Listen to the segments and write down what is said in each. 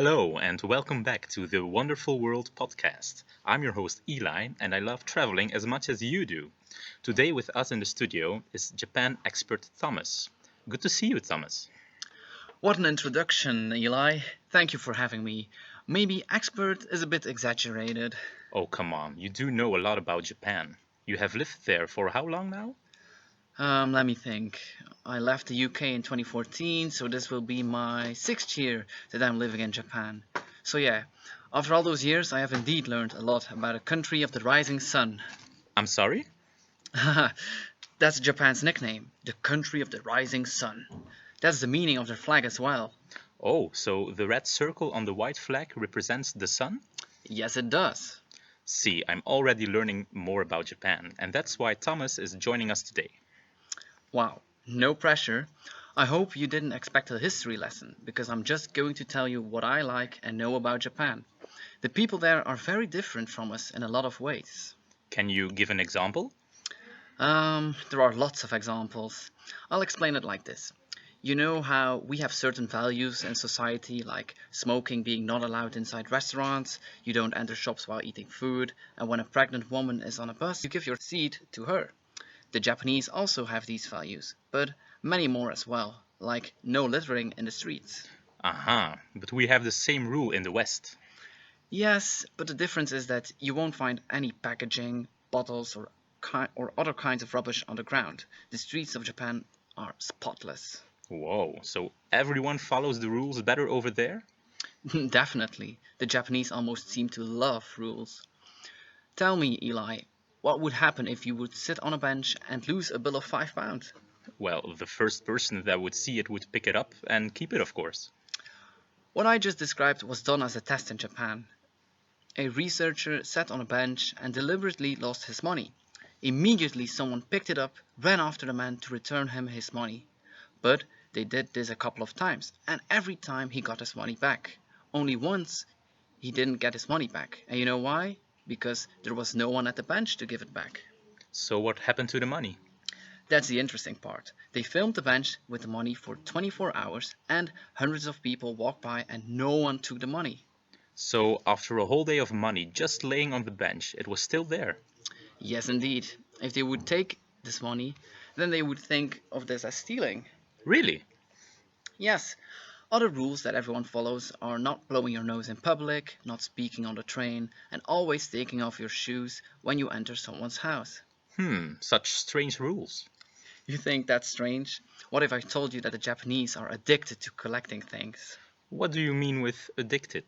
Hello, and welcome back to the Wonderful World podcast. I'm your host Eli, and I love traveling as much as you do. Today, with us in the studio is Japan expert Thomas. Good to see you, Thomas. What an introduction, Eli. Thank you for having me. Maybe expert is a bit exaggerated. Oh, come on, you do know a lot about Japan. You have lived there for how long now? Let me think. I left the UK in 2014, so this will be my sixth year that I'm living in Japan. So, yeah, after all those years, I have indeed learned a lot about a country of the rising sun. I'm sorry? That's Japan's nickname, the country of the rising sun. That's the meaning of their flag as well. Oh, so the red circle on the white flag represents the sun? Yes, it does. See, I'm already learning more about Japan, and that's why Thomas is joining us today. Wow, no pressure. I hope you didn't expect a history lesson, because I'm just going to tell you what I like and know about Japan. The people there are very different from us in a lot of ways. Can you give an example? There are lots of examples. I'll explain it like this. You know how we have certain values in society, like smoking being not allowed inside restaurants, you don't enter shops while eating food, and when a pregnant woman is on a bus, you give your seat to her. The Japanese also have these values, but many more as well, like no littering in the streets. Aha, but we have the same rule in the West. Yes, but the difference is that you won't find any packaging, bottles, or other kinds of rubbish on the ground. The streets of Japan are spotless. Whoa, so everyone follows the rules better over there? Definitely, the Japanese almost seem to love rules. Tell me, Eli, what would happen if you would sit on a bench and lose a bill of £5? Well, the first person that would see it would pick it up and keep it, of course. What I just described was done as a test in Japan. A researcher sat on a bench and deliberately lost his money. Immediately, someone picked it up, ran after the man to return him his money. But they did this a couple of times, and every time he got his money back. Only once he didn't get his money back. And you know why? Because there was no one at the bench to give it back. So what happened to the money? That's the interesting part. They filmed the bench with the money for 24 hours, and hundreds of people walked by and no one took the money. So after a whole day of money just laying on the bench, it was still there. Yes, indeed. If they would take this money, then they would think of this as stealing. Really? Yes, other rules that everyone follows are not blowing your nose in public, not speaking on the train, and always taking off your shoes when you enter someone's house. Such strange rules. You think that's strange? What if I told you that the Japanese are addicted to collecting things? What do you mean with addicted?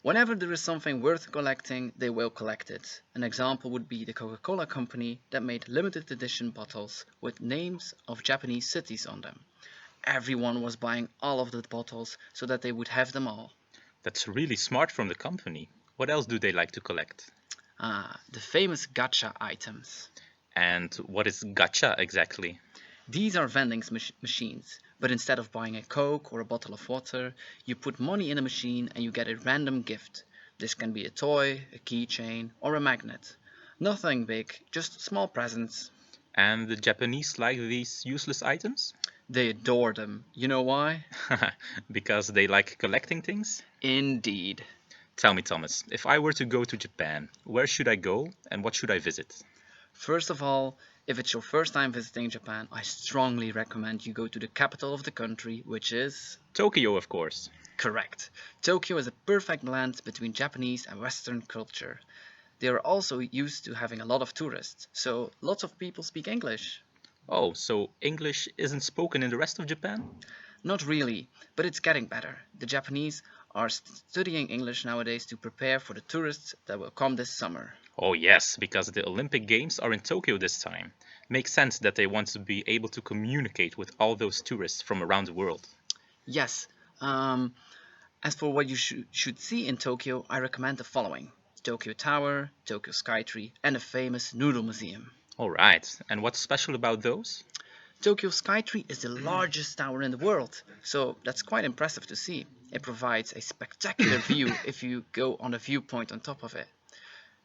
Whenever there is something worth collecting, they will collect it. An example would be the Coca-Cola company that made limited edition bottles with names of Japanese cities on them. Everyone was buying all of the bottles so that they would have them all. That's really smart from the company. What else do they like to collect? The famous gacha items. And what is gacha exactly? These are vending machines, but instead of buying a Coke or a bottle of water, you put money in a machine and you get a random gift. This can be a toy, a keychain, or a magnet. Nothing big, just small presents. And the Japanese like these useless items? They adore them. You know why? Because they like collecting things? Indeed. Tell me, Thomas, if I were to go to Japan, where should I go and what should I visit? First of all, if it's your first time visiting Japan, I strongly recommend you go to the capital of the country, which is Tokyo, of course. correct. Tokyo is a perfect blend between Japanese and Western culture. They are also used to having a lot of tourists, so lots of people speak English. Oh, so English isn't spoken in the rest of Japan? Not really, but it's getting better. The Japanese are studying English nowadays to prepare for the tourists that will come this summer. Oh, yes, because the Olympic Games are in Tokyo this time. Makes sense that they want to be able to communicate with all those tourists from around the world. Yes, as for what you should see in Tokyo, I recommend the following: Tokyo Tower, Tokyo Skytree, and the famous Noodle Museum. All right, and what's special about those? Tokyo Skytree is the largest tower in the world, so that's quite impressive to see. It provides a spectacular view if you go on a viewpoint on top of it.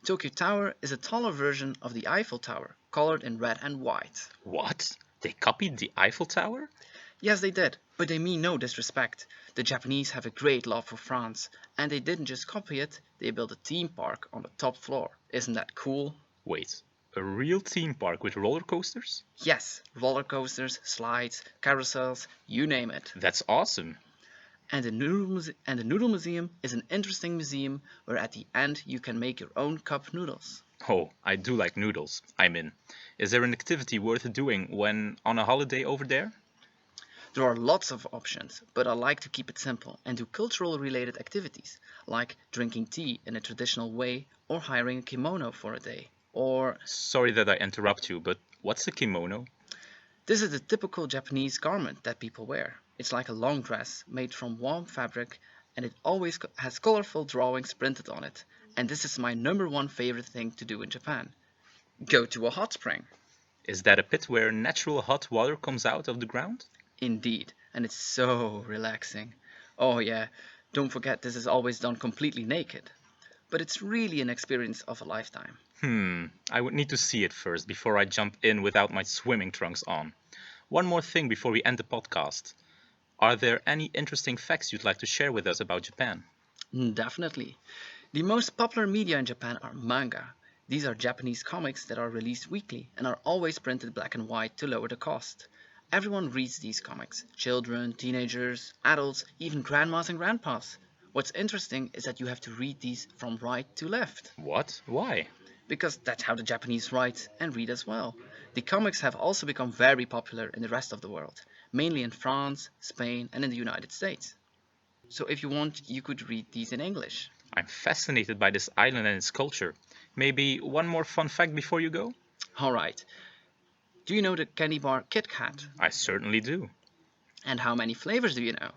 Tokyo Tower is a taller version of the Eiffel Tower, colored in red and white. What? They copied the Eiffel Tower? Yes, they did, but they mean no disrespect. The Japanese have a great love for France, and they didn't just copy it, they built a theme park on the top floor. Isn't that cool? Wait, a real theme park with roller coasters? Yes, roller coasters, slides, carousels, you name it. That's awesome. And the Noodle Museum is an interesting museum where at the end you can make your own cup noodles. Oh, I do like noodles. I'm in. Is there an activity worth doing when on a holiday over there? There are lots of options, but I like to keep it simple and do cultural related activities, like drinking tea in a traditional way or hiring a kimono for a day. Or Sorry that I interrupt you, but what's a kimono? this is the typical Japanese garment that people wear. It's like a long dress made from warm fabric and it always has colorful drawings printed on it. And this is my number one favorite thing to do in Japan. Go to a hot spring. Is that a pit where natural hot water comes out of the ground? Indeed, and it's so relaxing. Oh yeah, don't forget this is always done completely naked. But it's really an experience of a lifetime. I would need to see it first before I jump in without my swimming trunks on. One more thing before we end the podcast. Are there any interesting facts you'd like to share with us about Japan? Definitely. The most popular media in Japan are manga. These are Japanese comics that are released weekly and are always printed black and white to lower the cost. Everyone reads these comics children, teenagers, adults, even grandmas and grandpas. What's interesting is that you have to read these from right to left, What? Why? because that's how the Japanese write and read as well. The comics have also become very popular in the rest of the world, mainly in France, Spain, and in the United States. So if you want, you could read these in English. I'm fascinated by this island and its culture. Maybe one more fun fact before you go? Alright, do you know the candy bar Kit Kat? I certainly do. And how many flavors do you know?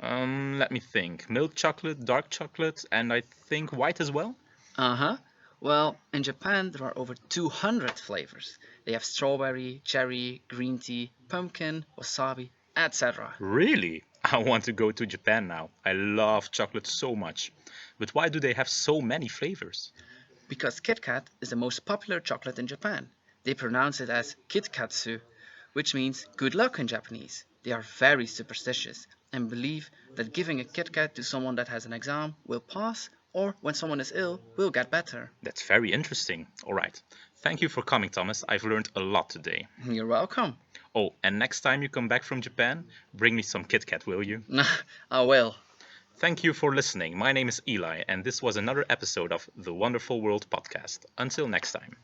Let me think. Milk chocolate, dark chocolate, and I think white as well? Uh huh. Well, in Japan there are over 200 flavors. They have strawberry, cherry, green tea, pumpkin, wasabi, etc. Really? I want to go to Japan now. I love chocolate so much. But why do they have so many flavors? Because Kit Kat is the most popular chocolate in Japan. They pronounce it as Kitkatsu, which means good luck in Japanese. They are very superstitious and believe that giving a Kit Kat to someone that has an exam will pass or when someone is ill will get better. That's very interesting. All right. Thank you for coming, Thomas. I've learned a lot today. You're welcome. Oh, and next time you come back from Japan, bring me some Kit Kat, will you? I will. Thank you for listening. My name is Eli, and this was another episode of the Wonderful World Podcast. Until next time.